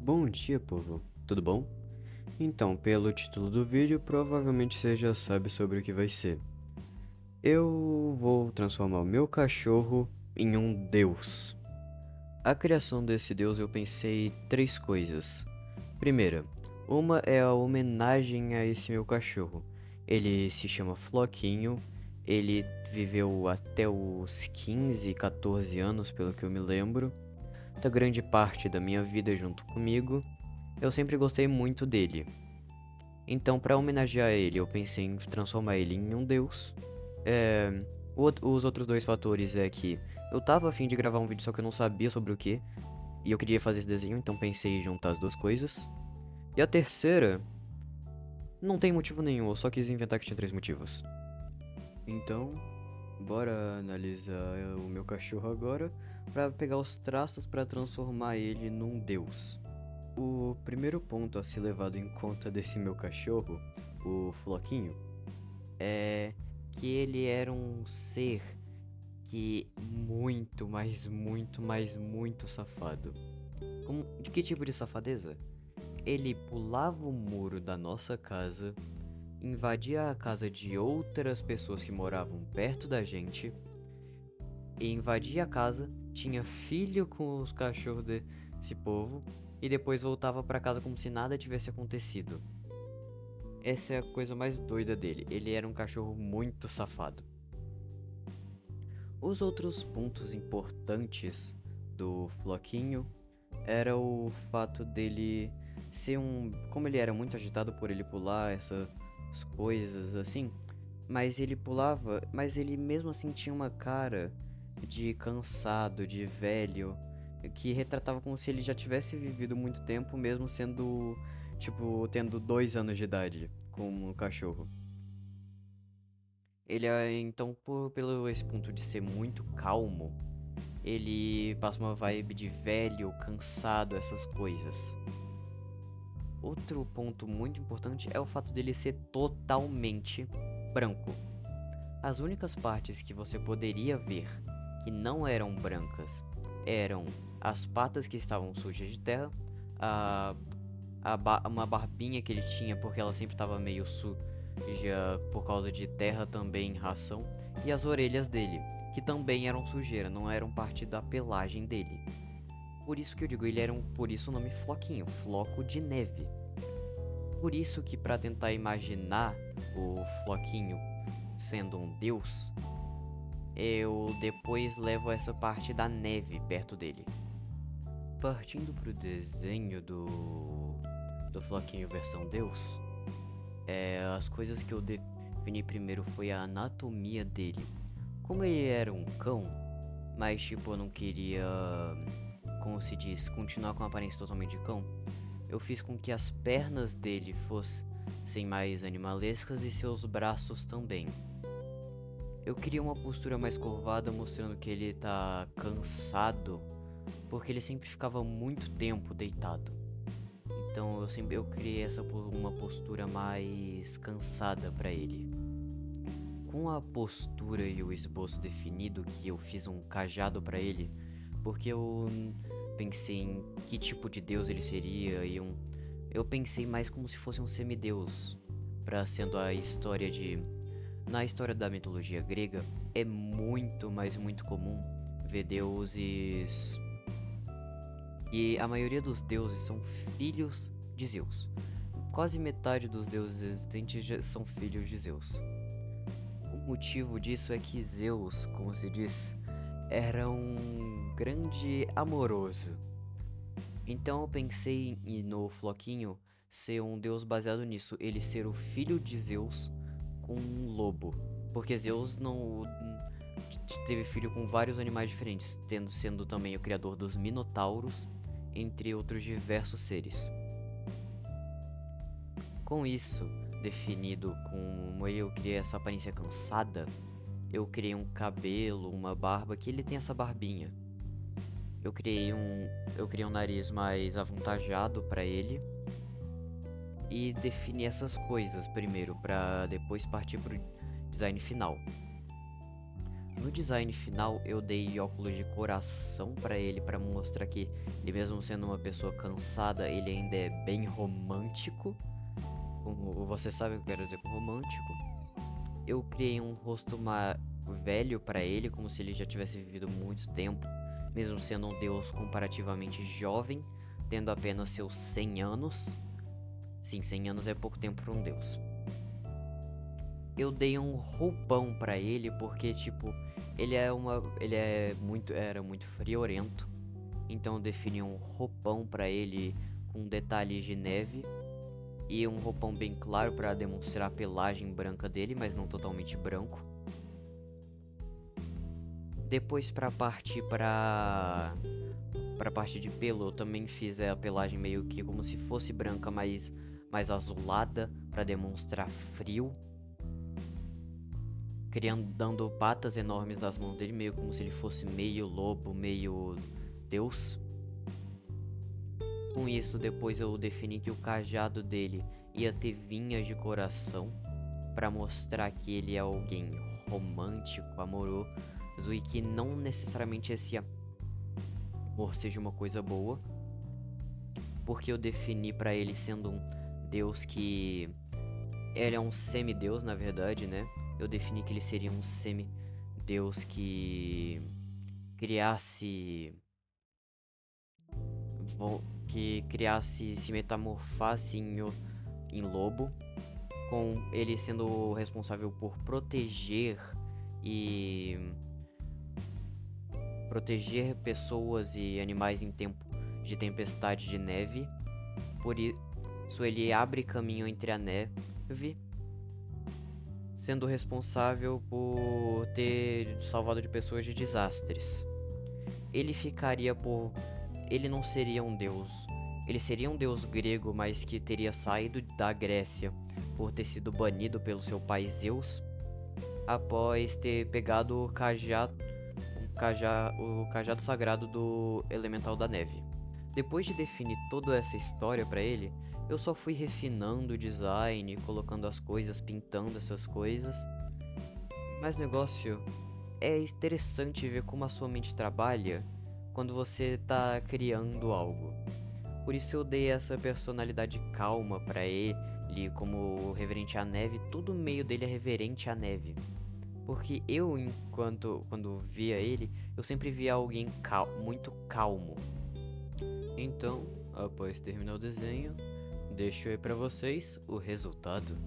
Bom dia, povo. Tudo bom? Então, pelo título do vídeo, provavelmente você já sabe sobre o que vai ser. Eu vou transformar o meu cachorro em um deus. A criação desse deus eu pensei três coisas. Primeira, uma é a homenagem a esse meu cachorro. Ele se chama Floquinho, ele viveu até os 15, 14 anos, pelo que eu me lembro, da grande parte da minha vida junto comigo. Eu sempre gostei muito dele. Então, para homenagear ele, eu pensei em transformar ele em um deus. É, os outros dois fatores é que eu tava a fim de gravar um vídeo, só que eu não sabia sobre o que, e eu queria fazer esse desenho, então pensei em juntar as duas coisas. E a terceira, não tem motivo nenhum, eu só quis inventar que tinha três motivos. Então, bora analisar o meu cachorro agora, para pegar os traços para transformar ele num deus. O primeiro ponto a ser levado em conta desse meu cachorro, o Floquinho, é que ele era um ser que muito, mas muito, mas muito safado. De que tipo de safadeza? Ele pulava o muro da nossa casa, invadia a casa de outras pessoas que moravam perto da gente, e invadia a casa, tinha filho com os cachorros desse povo, e depois voltava pra casa como se nada tivesse acontecido. Essa é a coisa mais doida dele. Ele era um cachorro muito safado. Os outros pontos importantes do Floquinho era o fato dele ser um, como ele era muito agitado por ele pular essas coisas assim, mas ele pulava, mas ele mesmo assim tinha uma cara de cansado, de velho, que retratava como se ele já tivesse vivido muito tempo, mesmo sendo, tipo, tendo 2 anos de idade, como um cachorro. Ele é, então, pelo esse ponto de ser muito calmo, ele passa uma vibe de velho, cansado, essas coisas. Outro ponto muito importante é o fato dele ser totalmente branco. As únicas partes que você poderia ver que não eram brancas eram as patas que estavam sujas de terra, a, uma barbinha que ele tinha porque ela sempre estava meio suja por causa de terra também, ração, e as orelhas dele, que também eram sujeira, não eram parte da pelagem dele. Por isso que eu digo, ele era por isso o nome Floquinho, floco de neve. Por isso que para tentar imaginar o Floquinho sendo um deus, eu depois levo essa parte da neve perto dele. Partindo pro desenho do Floquinho versão deus, as coisas que eu defini primeiro foi a anatomia dele. Como ele era um cão, mas tipo eu não queria, como se diz, continuar com a aparência totalmente de cão, eu fiz com que as pernas dele fossem mais animalescas e seus braços também. Eu queria uma postura mais curvada, mostrando que ele tá cansado, porque ele sempre ficava muito tempo deitado. Então eu criei uma postura mais cansada para ele. Com a postura e o esboço definido, que eu fiz um cajado para ele, porque eu pensei em que tipo de deus ele seria e eu pensei mais como se fosse um semideus, para sendo a história de na história da mitologia grega é muito, mas muito comum ver deuses e a maioria dos deuses são filhos de Zeus. Quase metade dos deuses existentes são filhos de Zeus. O motivo disso é que Zeus, como se diz, era um grande amoroso. Então eu pensei no Floquinho ser um deus baseado nisso, ele ser o filho de Zeus com um lobo. Porque Zeus não teve filho com vários animais diferentes, sendo também o criador dos minotauros, entre outros diversos seres. Com isso definido, como eu criei essa aparência cansada, eu criei um cabelo, uma barba, que ele tem essa barbinha. Eu criei um nariz mais avantajado para ele e defini essas coisas primeiro para depois partir pro design final. No design final, eu dei óculos de coração pra ele, pra mostrar que ele, mesmo sendo uma pessoa cansada, ele ainda é bem romântico. Como você sabe o que eu quero dizer com romântico. Eu criei um rosto velho pra ele, como se ele já tivesse vivido muito tempo, mesmo sendo um deus comparativamente jovem, tendo apenas seus 100 anos. Sim, 100 anos é pouco tempo pra um deus. Eu dei um roupão pra ele porque, tipo, era muito friorento. Então eu defini um roupão pra ele com detalhes de neve e um roupão bem claro pra demonstrar a pelagem branca dele, mas não totalmente branco. Depois pra partir pra parte de pelo, eu também fiz a pelagem meio que como se fosse branca, mas mais azulada pra demonstrar frio. Dando patas enormes das mãos dele, meio como se ele fosse meio lobo, meio deus. Com isso, depois eu defini que o cajado dele ia ter vinhas de coração, para mostrar que ele é alguém romântico, amoroso, e que não necessariamente esse amor seja uma coisa boa, porque eu defini para ele sendo um deus que ele é um semideus, na verdade, né? Eu defini que ele seria um semideus que criasse se metamorfasse em lobo, com ele sendo responsável por e proteger pessoas e animais em tempo de tempestade de neve. Por isso ele abre caminho entre a neve, sendo responsável por ter salvado de pessoas de desastres. Ele não seria um deus. Ele seria um deus grego, mas que teria saído da Grécia por ter sido banido pelo seu pai Zeus, após ter pegado o cajado sagrado do elemental da neve. Depois de definir toda essa história pra ele, eu só fui refinando o design, colocando as coisas, pintando essas coisas. Mas o negócio é interessante ver como a sua mente trabalha quando você tá criando algo. Por isso eu dei essa personalidade calma pra ele, como reverente à neve, tudo no meio dele é reverente à neve. Porque quando via ele, eu sempre via alguém muito calmo. Então, após terminar o desenho, deixo aí pra vocês o resultado.